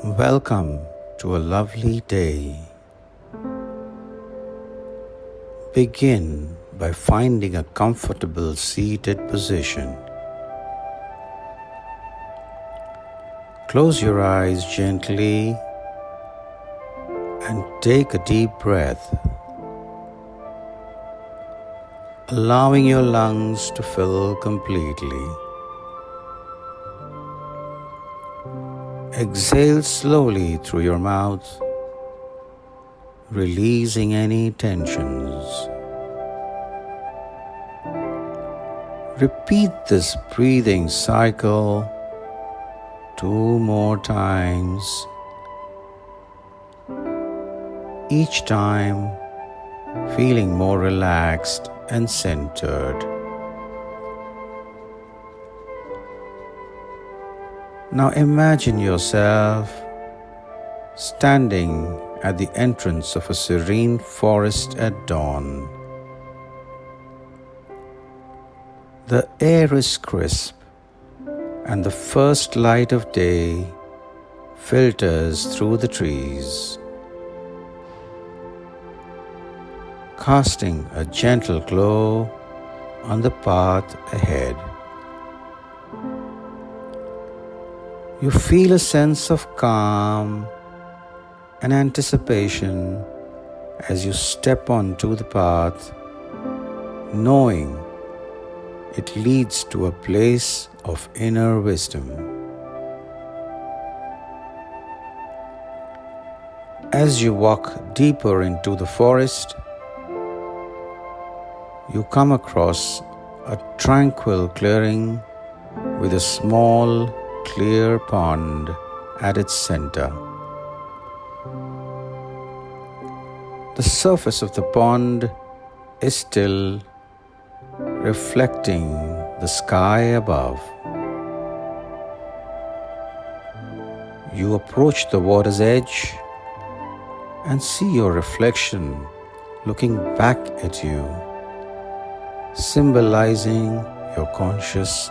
Welcome to a lovely day. Begin by finding a comfortable seated position. Close your eyes gently and take a deep breath, allowing your lungs to fill completely. Exhale slowly through your mouth, releasing any tensions. Repeat this breathing cycle 2 more times, each time feeling more relaxed and centered. Now imagine yourself standing at the entrance of a serene forest at dawn. The air is crisp and the first light of day filters through the trees, casting a gentle glow on the path ahead. You feel a sense of calm and anticipation as you step onto the path, knowing it leads to a place of inner wisdom. As you walk deeper into the forest, you come across a tranquil clearing with a small, clear pond at its center. The surface of the pond is still, reflecting the sky above. You approach the water's edge and see your reflection looking back at you, symbolizing your conscious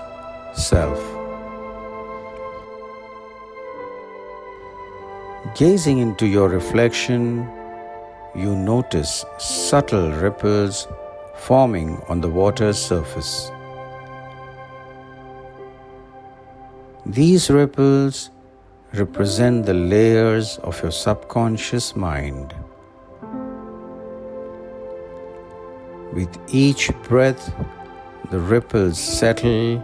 self. Gazing into your reflection, you notice subtle ripples forming on the water's surface. These ripples represent the layers of your subconscious mind. With each breath, the ripples settle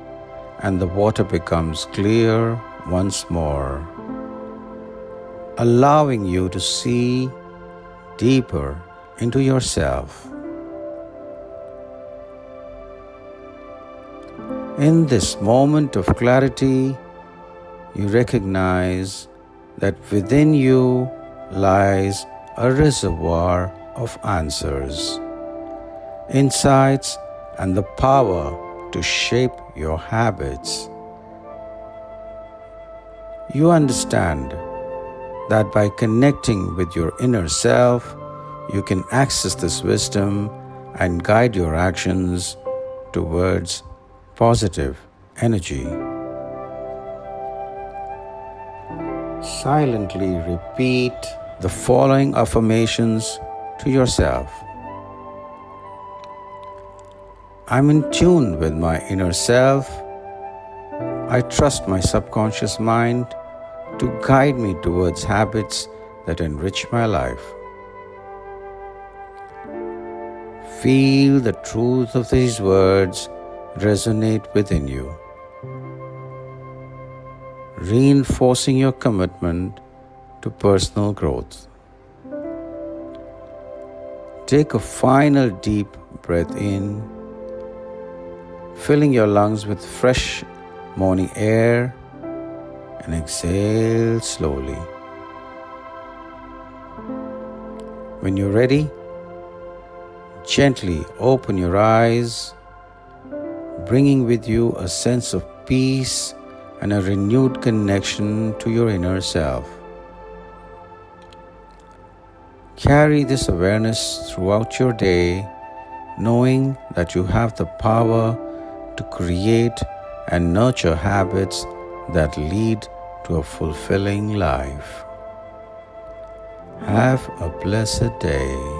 and the water becomes clear once more, allowing you to see deeper into yourself. In this moment of clarity, you recognize that within you lies a reservoir of answers, insights, and the power to shape your habits. You understand that by connecting with your inner self, you can access this wisdom and guide your actions towards positive energy. Silently repeat the following affirmations to yourself. I'm in tune with my inner self. I trust my subconscious mind to guide me towards habits that enrich my life. Feel the truth of these words resonate within you, reinforcing your commitment to personal growth. Take a final deep breath in, filling your lungs with fresh morning air, and exhale slowly. When you're ready, gently open your eyes, bringing with you a sense of peace and a renewed connection to your inner self. Carry this awareness throughout your day, knowing that you have the power to create and nurture habits that lead to a fulfilling life. Have a blessed day.